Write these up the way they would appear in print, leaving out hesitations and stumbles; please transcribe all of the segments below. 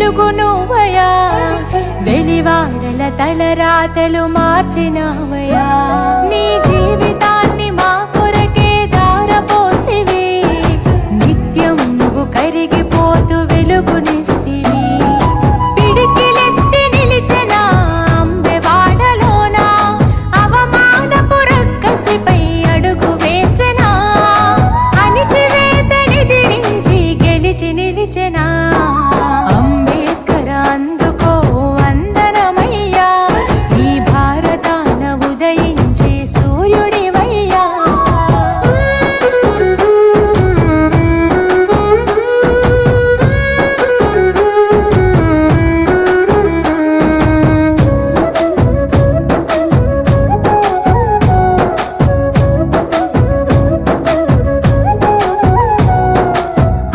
వెలుగు నువ్వయా, వెలివాడల తలరాతలు మార్చినావయా. నీ జీవితాన్ని మా కొరకే దారపోతివి, నిత్యం నువ్వు కరిగిపోతూ వెలుగునిస్తివి. పిడికిలెత్తి నిలిచిన అంబెవాడలోన అవమానపు రక్కసిపై అడుగు వేసెనా, అణిచివేతనెదిరించి గెలిచి నిలిచెనా. అంబేద్కర్ అందుకో వందనమయ్యా, ఈ భారతాన ఉదయించే సూర్యుడివయ్యా.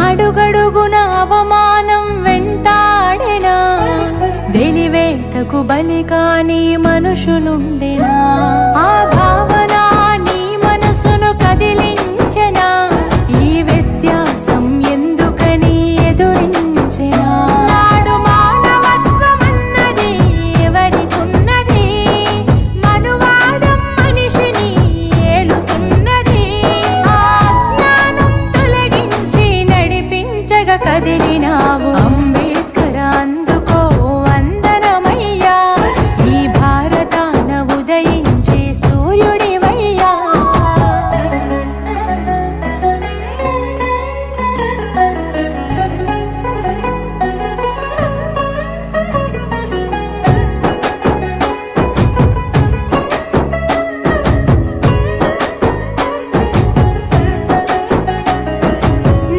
అడుగడుగున అవమానం వెంటాడెనా, వెలివేతకు బలి కాని మనుషులుండెనా. ఆ భావన నీ మనసును కదిలించెనా, ఈ వ్యత్యాసం ఎందుకని ఎదురించెనా. నాడు మానవత్వమన్నది ఎవరికున్నది, మనువాదం మనిషిని ఏలుతున్నది. ఆ జ్ఞానం తొలగించి నడిపించగ కదిలినావు. అంబేద్కర్ అందుకో వందనమయ్యా, ఈ భారతాన ఉదయించే సూర్యుడివయ్యా.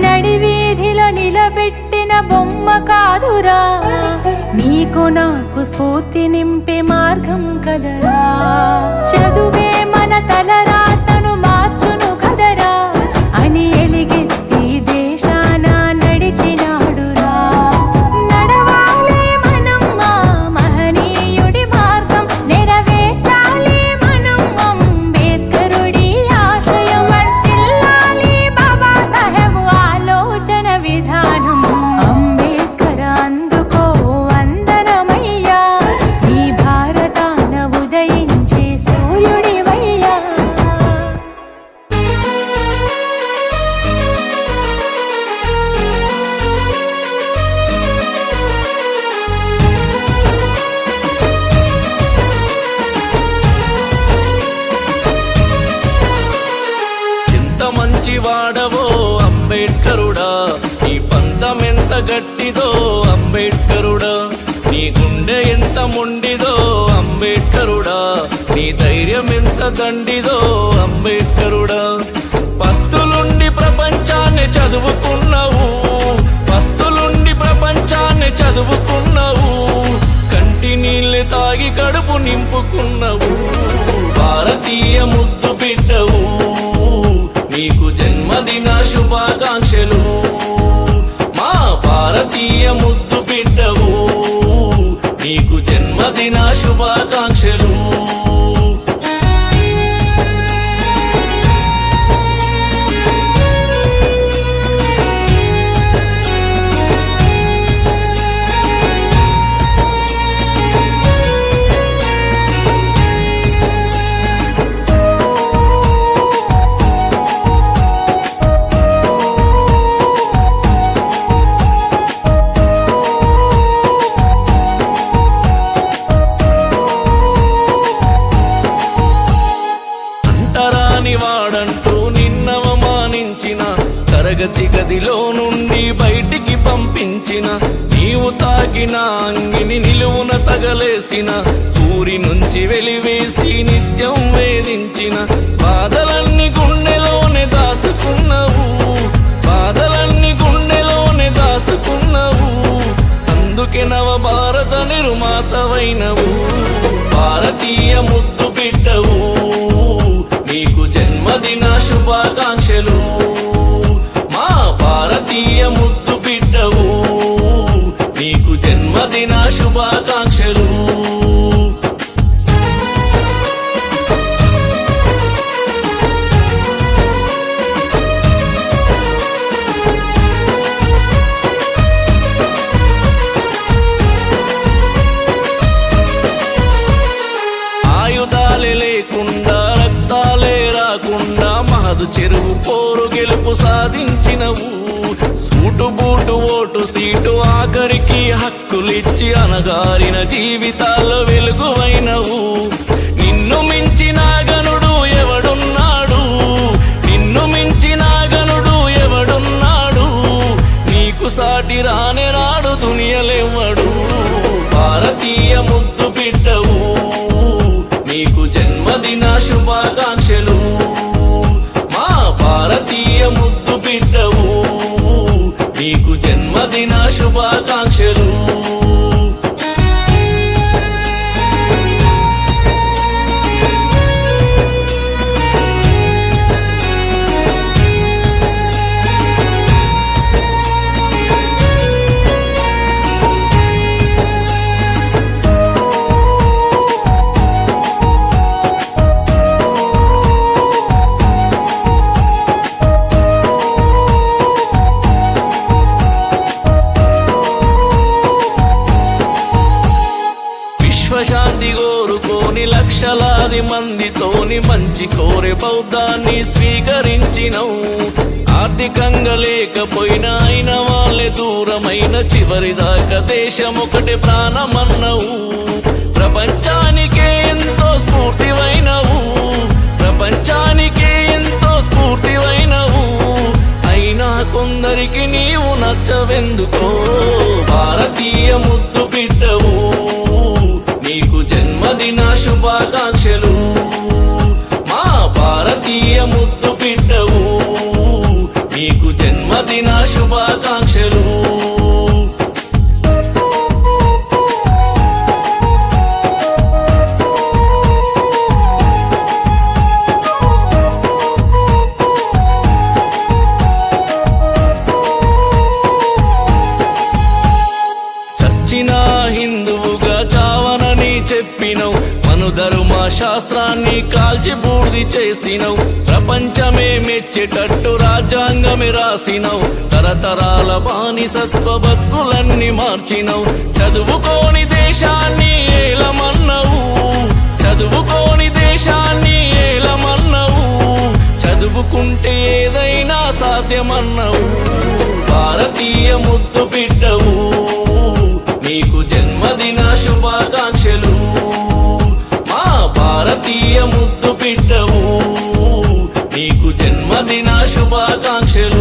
నడివీధిలో నిలబెట్టిన బొమ్మ కాదురా, నీకు నాకు స్ఫూర్తి నింపే మార్గం కదరా. చదువే మన తలరాతను మార్చును కదరా అని ఎలిగెత్తి దేశాన నడిచినాడురా. నడవాలి మనం మా మహనీయుడి మార్గం, నెరవేర్చాలి మనం అంబేద్కరుడి ఆశయం. వర్ధిల్లాలి బాబాసాహెబ్ ఆలోచన విధానం. అంబేద్కర్ అందుకో వందనమయ్యా, ఈ భారతాన ఉదయించే సూర్యుడివయ్యా. ఎంత మంచివాడవో అంబేడ్కరుడా, నీ పంతమెంత గట్టిదో అంబేడ్కరుడా. నీ గుండె ఎంత మొండిదో అంబేడ్కరుడా, నీ ధైర్యం ఎంత దండిదో అంబేడ్కరుడా. పస్తులుండి ప్రపంచాన్ని చదువుకున్నావు, పస్తులుండి ప్రపంచాన్ని చదువుకున్నావు. కంటి నీళ్ళు తాగి కడుపు నింపుకున్నావు, భారతీయ ముద్దు బిడ్డవు. నీకు జన్మదిన శుభాకాంక్షలు, మా భారతీయ ముద్దు బిడ్డవు. నీకు జన్మదిన శుభాకాంక్షలు. అంటరాని వాడంటూ నిన్నవమానించిన, తరగతి గదిలో నుండి బయటికి పంపించిన, నీవు తాకిన అంగిని నిలువున తగలేసిన, ఊరి నుంచి వెలివేసి నిత్యం వేధించిన, బాధలన్నీ గుండెలోనే దాసుకున్నావు, బాధలన్నీ గుండెలోనే దాసుకున్నావు. అందుకే నవ భారత నిర్మాతవైనవు, భారతీయ ముద్దు బిడ్డవు. నీకు జన్మదిన శుభాకాంక్షలు, మా భారతీయ ముద్దు బిడ్డవు. నీకు జన్మదిన శుభాకాంక్షలు. కాదు చెరువు పోరు గెలుపు సాధించినవు. సూటు బూటు ఓటు సీటు ఆఖరికి హక్కులిచ్చి అనగారిన జీవితాల్లో వెలుగువైనవు. నిన్ను మించిన గనుడు ఎవడున్నాడు, నిన్ను మించిన గనుడు ఎవడున్నాడు, నీకు సాటి రానే రాడు దునియలెవ్వడు. భారతీయ ముద్దు బిడ్డవు, నీకు జన్మదిన శుభాకాంక్షలు. మా భారతీయ ముద్దు బిడ్డవు, నీకు జన్మదిన శుభాకాంక్షలు. విశ్వశాంతి కోరుకోని లక్షలాది మందితోని మంచి కోరే బౌద్ధాన్ని స్వీకరించినవు. ఆర్థికంగా లేకపోయినా అయిన వాళ్ళే దూరమైన చివరిదాకా దేశం ఒకటి ప్రాణమన్నవు. ప్రపంచానికే ఎంతో స్ఫూర్తివైనవు, ప్రపంచానికే ఎంతో స్ఫూర్తివైనవు. అయినా కొందరికి నీవు నచ్చవెందుకో. భారతీయ ముద్దు బిడ్డవు, నీకు జన్మదిన శుభాకాంక్షలు. మా భారతీయ ముద్దు బిడ్డవు, నీకు జన్మదిన శుభాకాంక్షలు. చచ్చిన హిందువుగా చావనని చెప్పినవు, మనుధర్మ శాస్త్రాన్ని కాల్చి బూడిది చేసినవు. ప్రపంచమే మెచ్చేటట్టు రాజ్యాంగమే రాసినవు. తరతరాల బానిసత్వ బతుకులన్నీ మార్చినవు. చదువుకోని దేశాన్ని ఏలమన్నవు, చదువుకోని దేశాన్ని ఏలమన్నవు. చదువుకుంటే ఏదైనా సాధ్యమన్నవు. భారతీయ ముద్దు బిడ్డవు, నీకు జన్మదిన శుభాకాంక్షలు. మా భారతీయ ముద్దు బిడ్డవు, నీకు జన్మదిన శుభాకాంక్షలు.